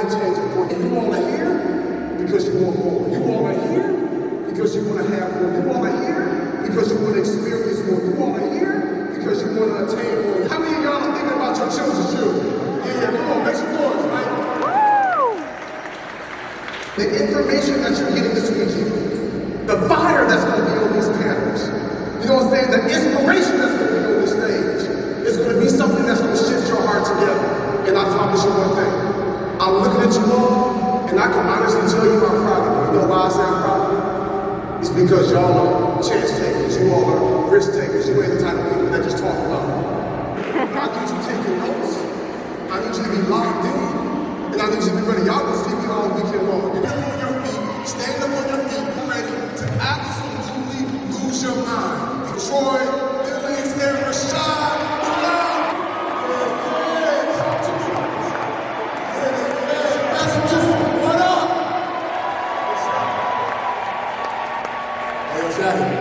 life-changing for you. You all are here because you want more. You all are here because you want to have more. You all are here because you want to experience more. You all are here because you want to attain more. How many of y'all are thinking about your children's children? Yeah, come on, make some noise, right? The information that you're getting this weekend, the fire that's going to be on these panels, you know what I'm saying? The inspiration that's going to be on this stage is going to be something that's going to shift your heart together. And I promise you one thing. I'm looking at you all, and I can honestly tell you I'm proud of you. You know why I say I'm proud of you? It's because y'all are chance takers. You all are risk takers. You ain't the type of people that just talk about it. I need you taking notes. I need you to be locked in. And I need you to be ready. Y'all can see me all weekend long. You get on your feet, stand up on your feet, be ready to absolutely lose your mind. Troy, Billings, and Rashad, talk to me. Massachusetts, what up? Hey, Jackie,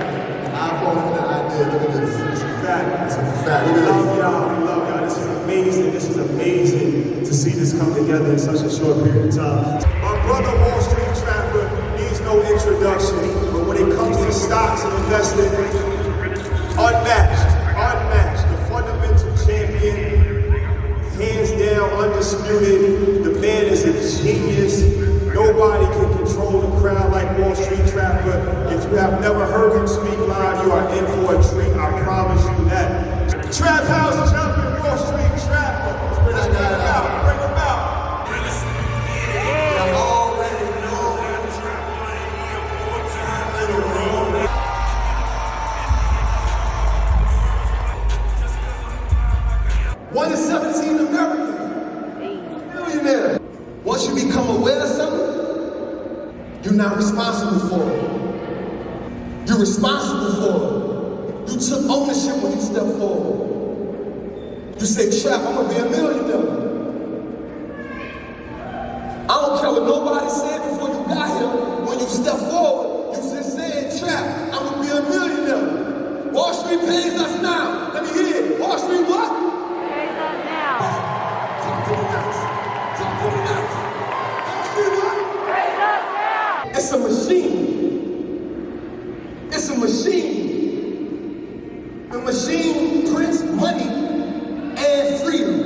I follow the idea. Look at this. It's a fact. It's a fact. We love y'all. We love y'all. This is amazing. This is amazing to see this come together in such a short period of time. My brother, Wall Street Trapper, needs no introduction. But when it comes to stocks and investing, unmatched, the fundamental champion, hands down, undisputed. The man is a genius. Nobody can control the crowd like Wall Street Trapper. If you have never heard him speak live, you are in for a treat, I promise you that. Trap House champion, Wall Street Trapper. Let's bring him out, bring him out. You already know that Trapper in the room. 1 in 17 Americans, millionaire. Once you become aware of something, you're not responsible for it. You're responsible for it. You took ownership when you stepped forward. You say, Trap, I'm gonna be a millionaire. I don't care what nobody said before you got here. When you step forward, you just said, Trap, I'm gonna be a millionaire. Wall Street pays us now. Let me hear it. Wall Street what? It's a machine. It's a machine. The machine prints money and freedom.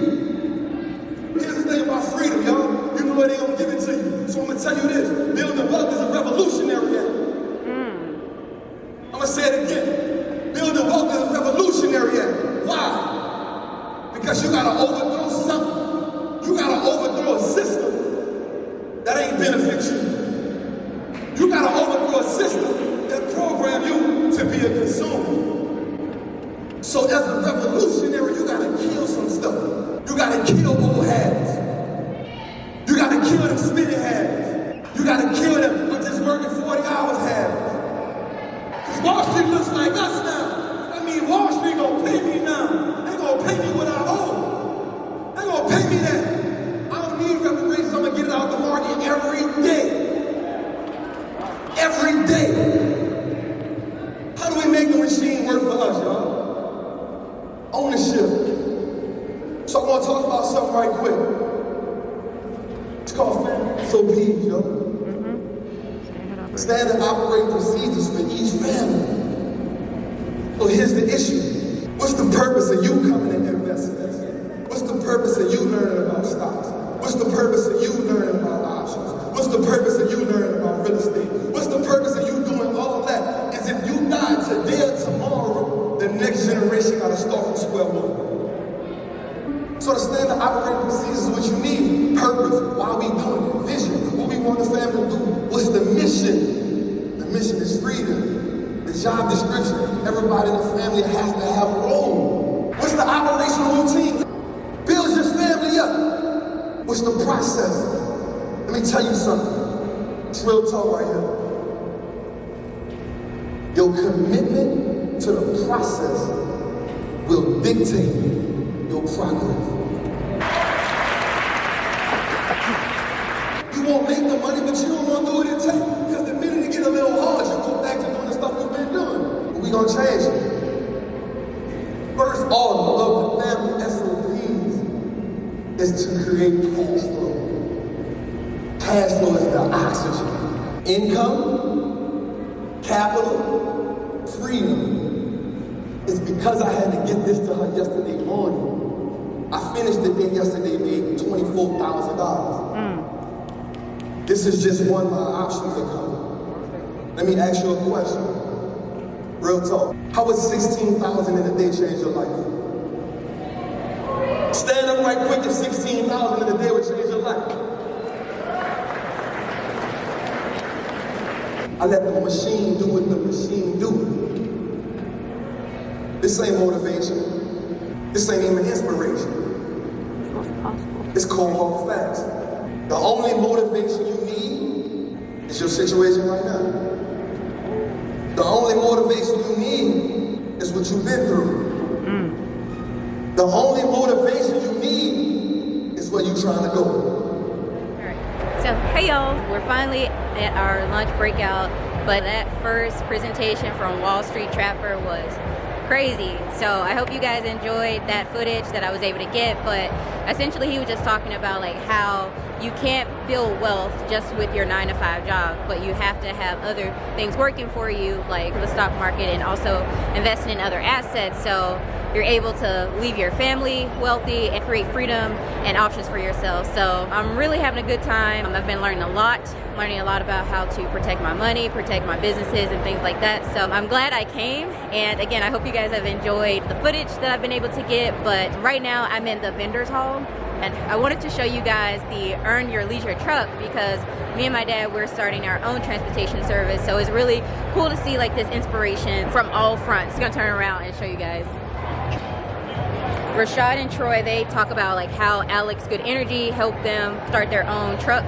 Here's the thing about freedom, y'all. You know where they gonna give it to you. So I'm gonna tell you this. Building wealth is a revolutionary act. I'm gonna say it again. Building wealth is a revolutionary act. Why? Because you gotta overthrow something. You gotta overthrow a system that ain't benefit you. You gotta overthrow a system that program you to be a consumer. So as a revolutionary, you gotta kill some stuff. You gotta kill old habits. You gotta kill them spinning habits. You gotta kill them I'm just working 40 hours habits. Because Wall Street looks like us now. I mean, Wall Street gonna pay me now. They gonna pay me what I owe. They gonna pay me that. I don't need reparations, I'm gonna get it out the market every day. Every day. How do we make the machine work for us, y'all? Ownership. So I want to talk about something right quick. It's called family SOPs, yo. Standard operating procedures for each family. So here's the issue. What's the purpose of you coming in InvestFest? What's the purpose of you learning about stocks? What's the purpose of you learning about options? What's the purpose of you learning about real estate? What's the purpose of you doing all that? Is if you die today or tomorrow, the next generation gotta start from square one. So the standard operating procedures is what you need. Purpose, why we doing it? Vision, what we want the family to do. What's the mission? The mission is freedom. The job description, everybody in the family has to have a role. What's the operational routine? Build your family up. What's the process? Let me tell you something. It's real talk right here. Your commitment to the process will dictate your progress. You won't make the money, but you don't want to do what it takes. Because the minute it get a little hard, you go back to doing the stuff you've been doing. But we gonna change it. First order of the family SOPs is to create cash flow. Cash flow is the oxygen. Income, capital, freedom. It's because I had to get this to her yesterday morning. I finished the day yesterday, made $24,000. This is just one of my options income. Let me ask you a question. Real talk. How would 16,000 in a day change your life? Stand up right quick if 16,000 in a day would change your life. I let the machine do what the machine do. This ain't motivation. This ain't even inspiration. It's cold hard facts. The only motivation you need is your situation right now. The only motivation you need is what you've been through. The only motivation you need is where you're trying to go. Alright, so hey y'all, we're finally at our lunch breakout, but that first presentation from Wall Street Trapper was crazy. So I hope you guys enjoyed that footage that I was able to get, but essentially he was just talking about like how you can't build wealth just with your 9-to-5 job, but you have to have other things working for you, like the stock market, and also investing in other assets, so you're able to leave your family wealthy and create freedom and options for yourself. So I'm really having a good time. I've been learning a lot about how to protect my money, protect my businesses and things like that. So I'm glad I came. And again, I hope you guys have enjoyed the footage that I've been able to get. But right now I'm in the vendor's hall. And I wanted to show you guys the Earn Your Leisure truck because me and my dad, we're starting our own transportation service. So it's really cool to see like this inspiration from all fronts. I'm gonna turn around and show you guys. Rashad and Troy, they talk about like how Alex Good Energy helped them start their own truck,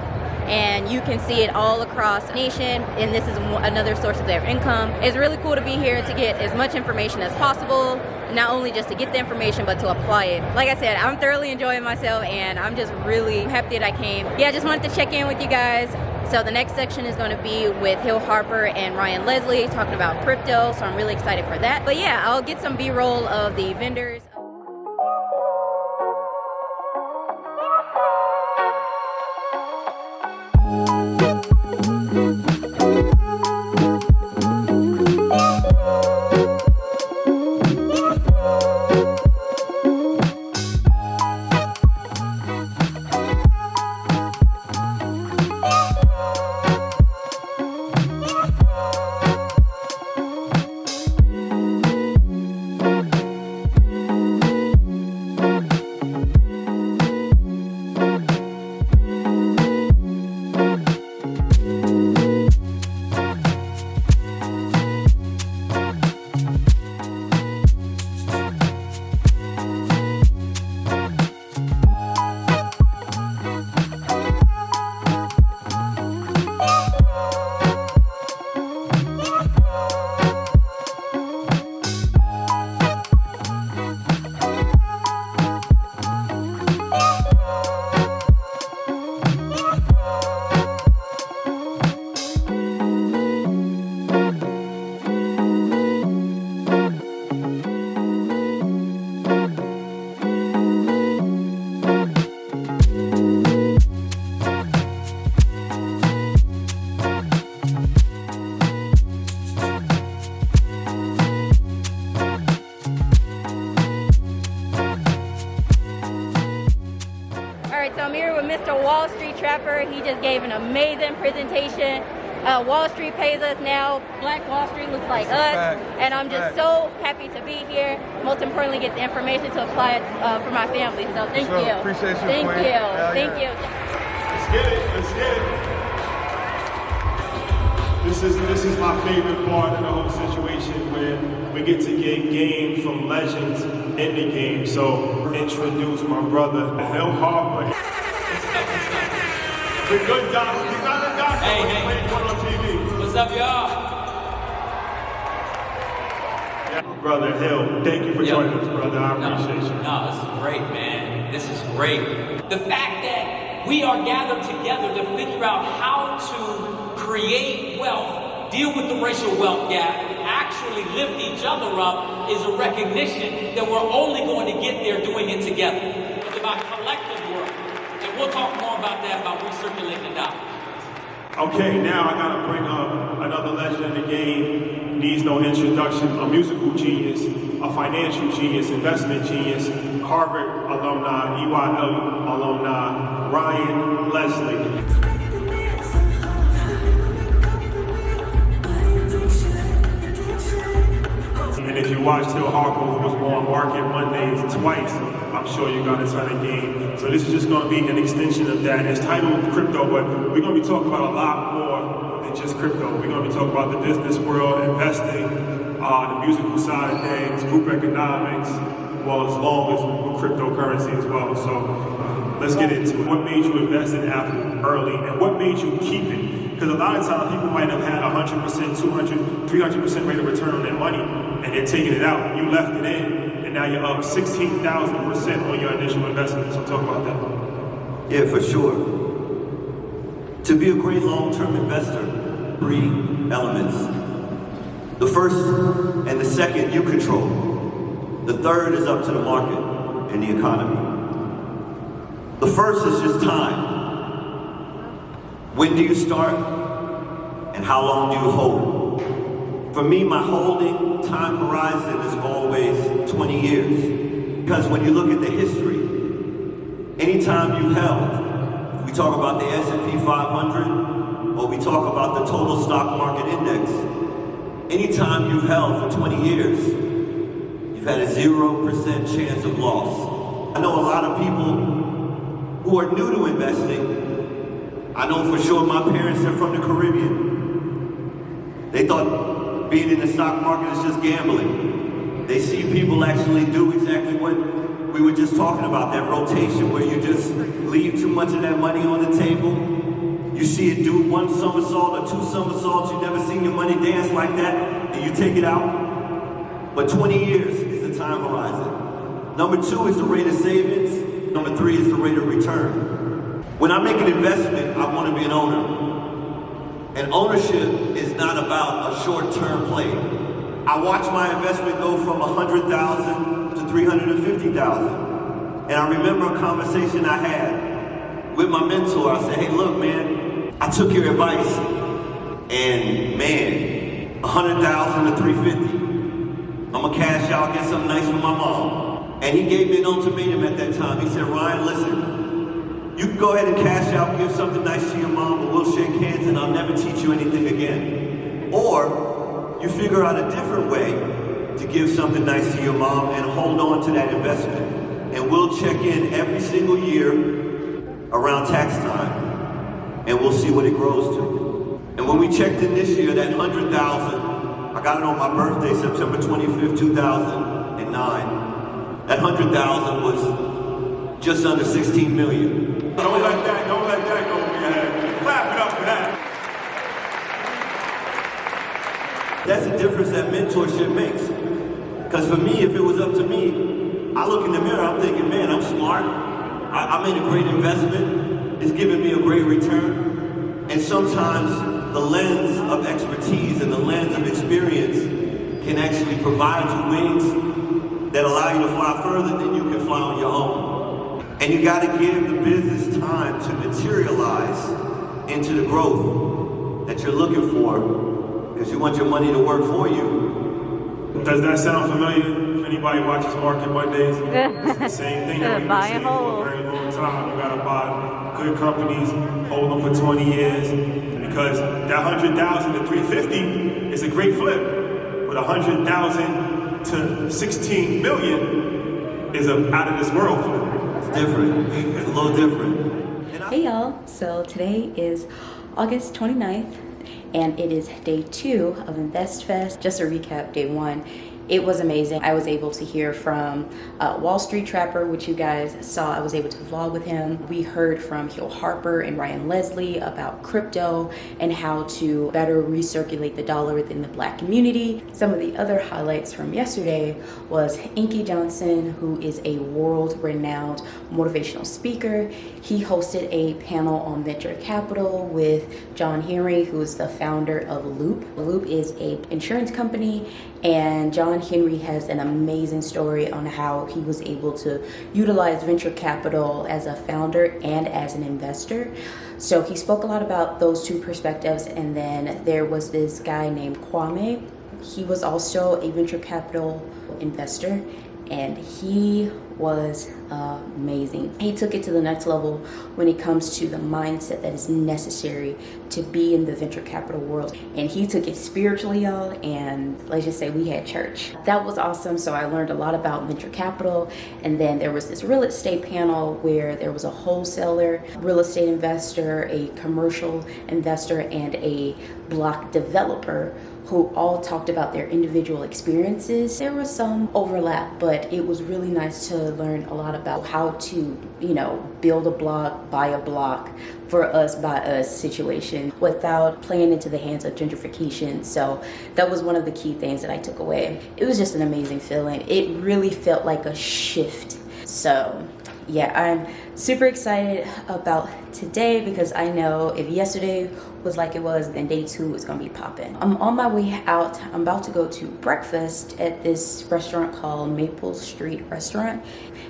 and you can see it all across the nation, and this is another source of their income. It's really cool to be here to get as much information as possible, not only just to get the information but to apply it. Like I said, I'm thoroughly enjoying myself and I'm just really happy that I came. Yeah, I just wanted to check in with you guys. So the next section is going to be with Hill Harper and Ryan Leslie talking about crypto, so I'm really excited for that. But yeah, I'll get some B-roll of the vendors. So I'm here with Mr. Wall Street Trapper. He just gave an amazing presentation. Wall Street pays us now. Black Wall Street looks like us. And I'm just so happy to be here. Most importantly, get the information to apply it for my family. So thank you. Appreciate you. Thank Queen. you. Thank you. Let's get it. Let's get it. This is my favorite part of the whole situation where we get to get game from legends in the game. So introduce my brother, Hill Harper. The good doctor. He's not a doctor. Hey. On TV. What's up, y'all? Yeah, brother Hill, thank you for joining us, brother. I appreciate you. No, this is great, man. This is great. The fact that we are gathered together to figure out how to create wealth, deal with the racial wealth gap, and actually lift each other up is a recognition that we're only going to get there doing it together. It's about collective work. And we'll talk more about that, about recirculating the dollar. Okay, now I gotta bring up another legend in the game. Needs no introduction. A musical genius, a financial genius, investment genius, Harvard alumni, EYL alumni, Ryan Leslie. And if you watched Hill Harper, who was on Market Mondays twice, I'm sure you got a ton of game. So this is just going to be an extension of that. It's titled Crypto, but we're going to be talking about a lot more than just crypto. We're going to be talking about the business world, investing, the musical side of things, group economics, well, as long as cryptocurrency as well. So let's get into it. What made you invest in Apple early, and what made you keep it? Because a lot of times people might have had 100%, 200, 300% rate of return on their money, and they're taking it out. You left it in, and now you're up 16,000% on your initial investment. So talk about that. Yeah, for sure. To be a great long-term investor, 3 elements. The first and the second you control. The third is up to the market and the economy. The first is just time. When do you start, and how long do you hold? For me, my holding time horizon is always 20 years. Because when you look at the history, anytime you held, if we talk about the S&P 500, or we talk about the total stock market index, anytime you've held for 20 years, you've had a 0% chance of loss. I know a lot of people who are new to investing. I know for sure my parents are from the Caribbean. They thought being in the stock market is just gambling. They see people actually do exactly what we were just talking about, that rotation where you just leave too much of that money on the table. You see it do 1 somersault or 2 somersaults, you've never seen your money dance like that, and you take it out. But 20 years is the time horizon. Number 2 is the rate of savings. Number 3 is the rate of return. When I make an investment, I want to be an owner. And ownership is not about a short-term play. I watch my investment go from 100,000 to 350,000. And I remember a conversation I had with my mentor. I said, hey, look, man, I took your advice. And man, 100,000 to 350. I'm gonna cash out, get something nice for my mom. And he gave me an ultimatum at that time. He said, Ryan, listen, you can go ahead and cash out, give something nice to your mom, but we'll shake hands and I'll never teach you anything again. Or you figure out a different way to give something nice to your mom and hold on to that investment. And we'll check in every single year around tax time and we'll see what it grows to. And when we checked in this year, that 100,000, I got it on my birthday, September 25th, 2009. That 100,000 was just under 16 million. Don't let that go over your head. Clap it up for that. That's the difference that mentorship makes. Because for me, if it was up to me, I look in the mirror, I'm thinking, man, I'm smart. I made a great investment. It's giving me a great return. And sometimes the lens of expertise and the lens of experience can actually provide you wings that allow you to fly further than you can fly on your own. And you got to give the business time to materialize into the growth that you're looking for, because you want your money to work for you. Does that sound familiar? If anybody watches Market Mondays, it's the same thing that we've been saying for a very long time. You got to buy good companies, hold them for 20 years, because that 100,000 to 350 is a great flip. But 100,000 to 16 million is a out of this world flip. It's different. It's a little different. Hey y'all, so today is August 29th and it is day 2 of InvestFest. Just to recap, day 1, it was amazing. I was able to hear from WallStreet Trapper, which you guys saw. I was able to vlog with him. We heard from Hill Harper and Ryan Leslie about crypto and how to better recirculate the dollar within the Black community. Some of the other highlights from yesterday was Inky Johnson, who is a world-renowned motivational speaker. He hosted a panel on venture capital with John Henry, who is the founder of Loop. Loop is an insurance company, and John Henry has an amazing story on how he was able to utilize venture capital as a founder and as an investor. So he spoke a lot about those two perspectives. And then there was this guy named Kwame. He was also a venture capital investor, and he was amazing. He took it to the next level when it comes to the mindset that is necessary to be in the venture capital world. And he took it spiritually, y'all, and let's just say we had church. That was awesome. So I learned a lot about venture capital. And then there was this real estate panel where there was a wholesaler, real estate investor, a commercial investor, and a block developer who all talked about their individual experiences. There was some overlap, but it was really nice to learn a lot about how to, build a block, buy a block, for us by us situation without playing into the hands of gentrification. So that was one of the key things that I took away. It was just an amazing feeling. It really felt like a shift. So yeah, I'm super excited about today because I know if yesterday was like it was, then day 2 is gonna be popping. I'm on my way out. I'm about to go to breakfast at this restaurant called Maple Street Restaurant.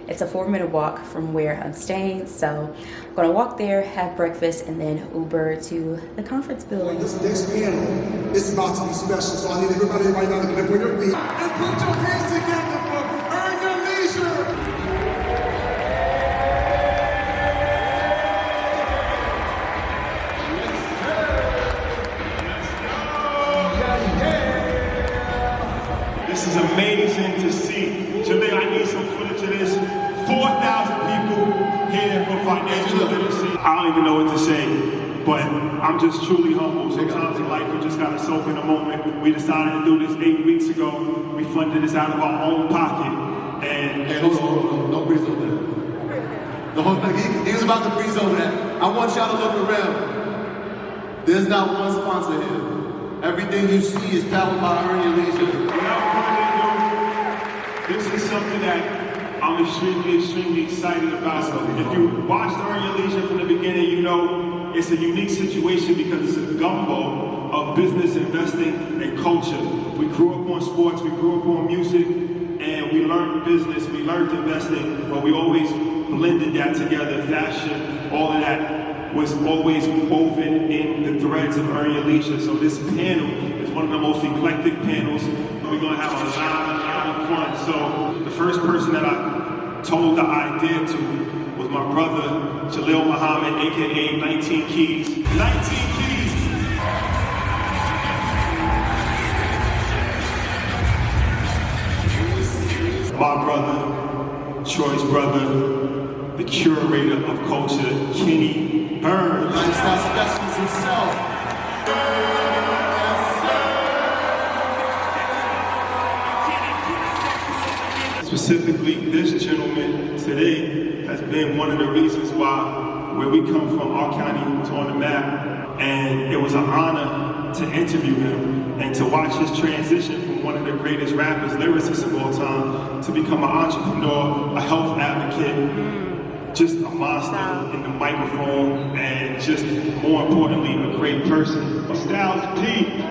It's a 4-minute walk from where I'm staying. So I'm gonna walk there, have breakfast, and then Uber to the conference building. This next panel is about to be special, so I need everybody right now to get up on your feet and put your hands together for Earn Your Leisure. This is amazing to see. Janae, I need some footage of this. 4,000 people here for financial literacy. I don't even know what to say, but I'm just truly humble. Sometimes in life, you just gotta soak in the moment. We decided to do this 8 weeks ago. We funded this out of our own pocket. And hold on. Don't breeze over that. The whole thing, he was about to breeze over that. I want y'all to look around. There's not one sponsor here. Everything you see is powered by Earn Your Leisure. This is something that I'm extremely excited about. If you watched Earn Your Leisure from the beginning, you know it's a unique situation because it's a gumbo of business, investing, and culture. We grew up on sports, we grew up on music, and we learned business, we learned investing, but we always blended that together. Fashion, all of that was always woven in the threads of Earn Your Leisure. So this panel is one of the most eclectic panels. We're gonna have a lot of fun. So the first person that I told the idea to was my brother, Jalil Muhammad, AKA 19 Keys. 19 Keys! My brother, Troy's brother, the curator of culture, Kenny Burns. Lifestyle specialist himself. Specifically, this gentleman today has been one of the reasons why where we come from, our county was on the map, and it was an honor to interview him and to watch his transition from one of the greatest rappers, lyricists of all time, to become an entrepreneur, a health advocate, just a monster in the microphone, and just more importantly, a great person. Styles P.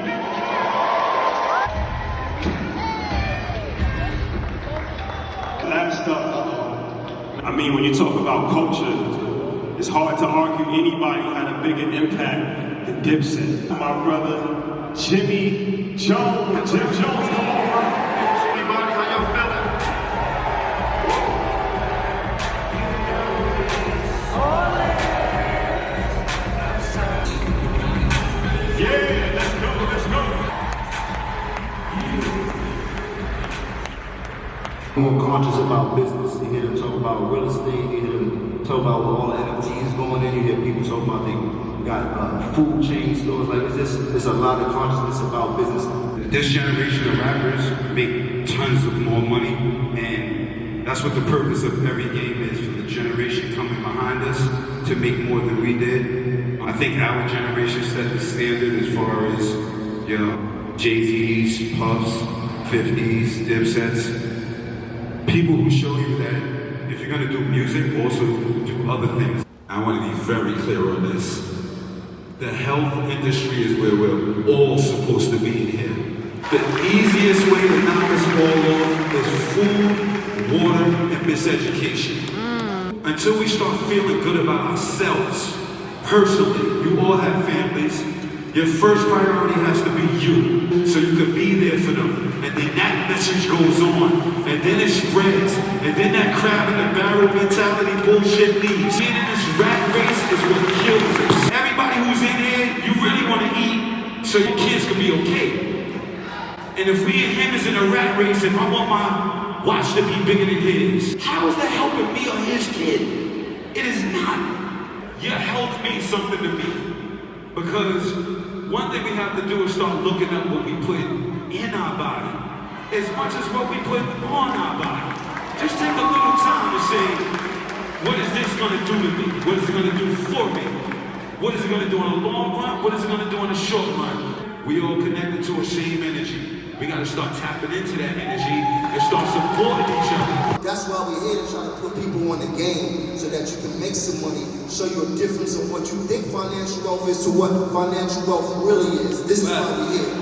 I mean, when you talk about culture, it's hard to argue anybody had a bigger impact than Dipset. My brother, Jimmy Jones. Jim Jones, come on, bro. Anybody, how y'all feeling? Yeah, let's go. More conscious about business. You hear them talk about real estate, you hear them talk about all the NFTs going in, you hear people talk about they got food chain stores. Like it's a lot of consciousness about business. This generation of rappers make tons of more money, and that's what the purpose of every game is, for the generation coming behind us to make more than we did. I think our generation set the standard as far as, Jay-Z's, Puffs, 50s, Dipsets. People who show you that if you're gonna do music, also do other things. I want to be very clear on this. The health industry is where we're all supposed to be in here. The easiest way to knock us all off is food, water, and miseducation. Until we start feeling good about ourselves, personally. You all have families. Your first priority has to be you, so you can be there for them. And then that message goes on, and then it spreads, and then that crab in the barrel mentality bullshit leaves. Being in this rat race is what kills us. Everybody who's in here, you really want to eat so your kids can be okay. And if me and him is in a rat race, if I want my watch to be bigger than his, how is that helping me or his kid? It is not. Your health means something to me. Because one thing we have to do is start looking at what we put in our body as much as what we put on our body. Just take a little time to say, what is this going to do to me? What is it going to do for me? What is it going to do in the long run? What is it going to do in the short run? We all connected to a same energy. We got to start tapping into that energy and start supporting each other. That's why we're here to try to put people on the game so that you can make some money, show you a difference of what you think financial wealth is to what financial wealth really is. This is why we're here.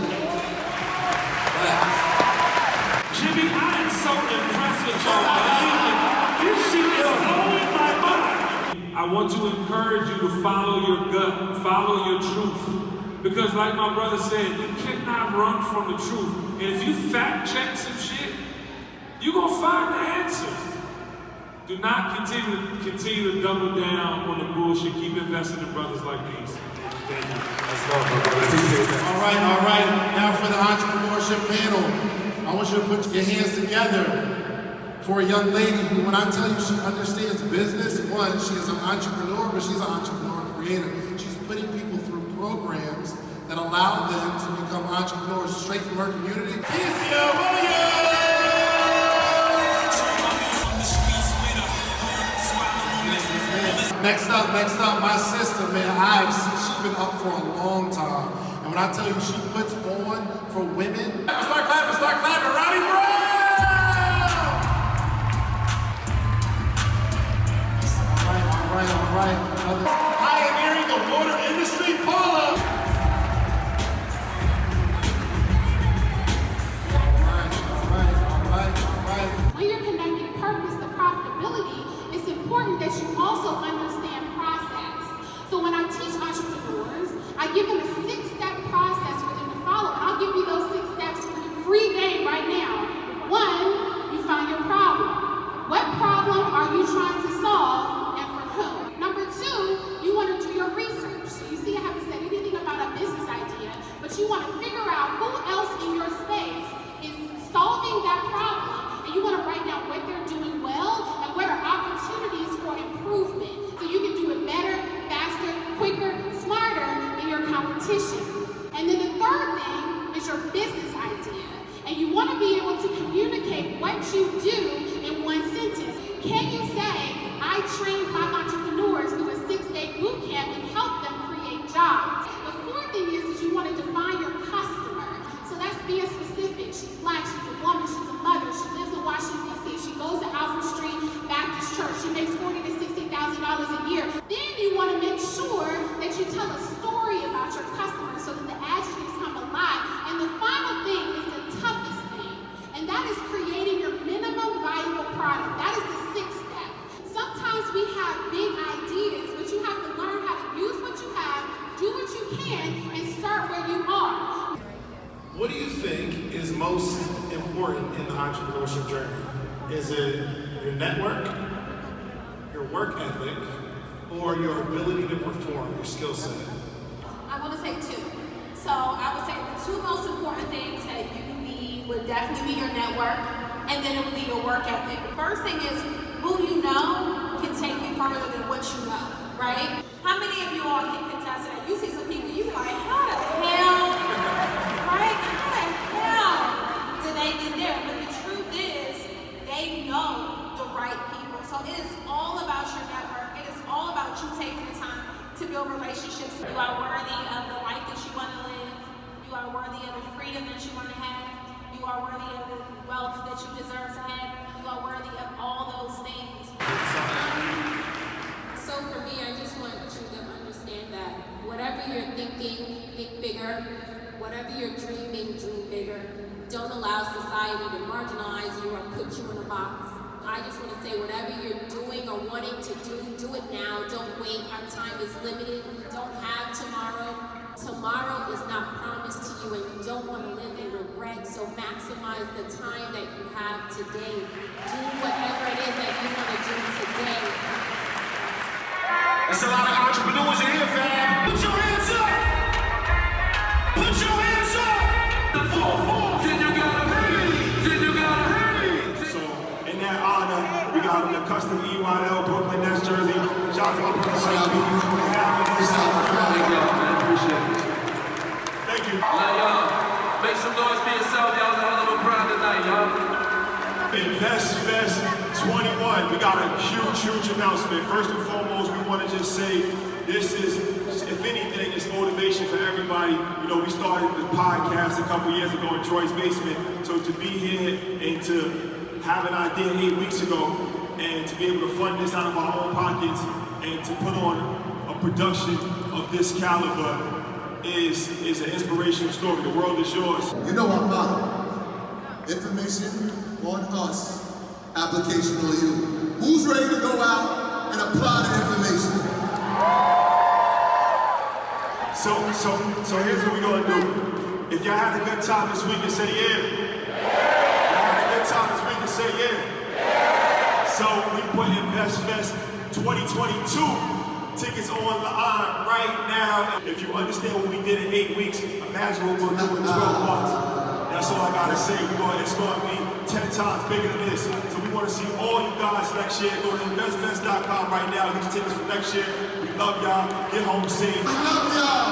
Jimmy, I am so impressed with y'all. This shit is blowing my mind. I want to encourage you to follow your gut, follow your truth. Because like my brother said, you cannot run from the truth. And if you fact check some shit, you're gonna find the answers. Do not continue to double down on the bullshit. Keep investing in brothers like these. Thank you. Let's go, brother. All right. Now for the entrepreneurship panel. I want you to put your hands together for a young lady who, when I tell you she understands business, one, she is an entrepreneur, but she's an entrepreneur creator. She's putting people through programs that allow them to become entrepreneurs straight from her community. Kezia, Next up, my sister, man, she's been up for a long time. And when I tell you she puts on for women, start clapping, Ronnie Brown! All right. Pioneering the water industry, Paula! All right. When you're connecting purpose to profitability, it's important that you also understand process. So when I teach entrepreneurs, I give them a 6-step process for them to follow. And I'll give you those 6 steps for free game right now. 1, you find your problem. What problem are you trying to solve and for whom? Number 2, you want to do your research. So you see I haven't said anything about a business idea, but you want to figure out who else in your space is solving that problem. And you want to write down what they're doing well and what are opportunities for improvement. So you can do it better, faster, quicker, smarter than your competition. And then the third thing is your business idea. And you want to be able to communicate what you do in one sentence. Can you say, I trained my entrepreneurs through a 6-day boot camp and help them create jobs? The fourth thing is you want to define your customer. So that's being specific. She's black, she's a woman, she's a mother, she lives in Washington, D.C., she goes to WallStreet Baptist Church, she makes $40,000 to $60,000 a year. Then you want to make sure that you tell a story about your customer so that the adjectives come alive. And the final thing is the toughest thing, and that is creating your minimum viable product. That is the 6th step. Sometimes we have big ideas, but you have to learn how to use what you have, do what you can, and start where you are. What do you think is most important in the entrepreneurship journey? Is it your network, your work ethic, or your ability to perform, your skill set? I want to say 2. So I would say the 2 most important things that you need would definitely be your network, and then it would be your work ethic. The first thing is who you know can take you further than what you know, right? How many of you all can contest that? You see some people, you be like, how the hell, right? How the hell did they get there? But the truth is, they know the right people. So it is all about your network. It is all about you taking the time to build relationships. You are worthy of the life that you want to live. You are worthy of the freedom that you want to have. You are worthy of the wealth that you deserve to have. You are worthy of all those things. So for me, I just want you to understand that whatever you're thinking, think bigger. Whatever you're dreaming, dream bigger. Don't allow society to marginalize you or put you in a box. I just want to say, whatever you're doing or wanting to do it now. Don't wait. Our time is limited. We don't have tomorrow. Tomorrow is not promised to you, and you don't want to live in regret. So maximize the time that you have today. Do whatever it is that you want to do today. There's a lot of entrepreneurs in here, fam. Put your hands up. Put your hands up. The 4-4. Then you gotta breathe. Then you gotta breathe. So, in that honor, we got the custom EYL Brooklyn Nets jersey. Shout out to my brother, Thank y'all, man. Appreciate it. Thank you. Now, y'all, make some noise for yourself. Y'all a hell of a crowd tonight, y'all. InvestFest 21. We got a huge announcement. First and foremost, we want to just say this is, if anything, it's motivation for everybody. You know, we started the podcast a couple years ago in Troy's basement. So to be here and to have an idea 8 weeks ago and to be able to fund this out of our own pockets and to put on a production of this caliber is an inspirational story. The world is yours. You know our motto. Information on us, application on you. Who's ready to go out and apply the information? So here's what we're gonna do. If y'all had a good time this week and say yeah. Y'all had a good time this week and say yeah. So we put InvestFest 2022 tickets online right now. If you understand what we did in 8 weeks, imagine what we'll do in 12 months. That's all I gotta say. It's gonna be 10 times bigger than this. So we wanna see all you guys next year. Go to investfest.com right now. Get your tickets for next year. We love y'all. Get home safe. I love y'all.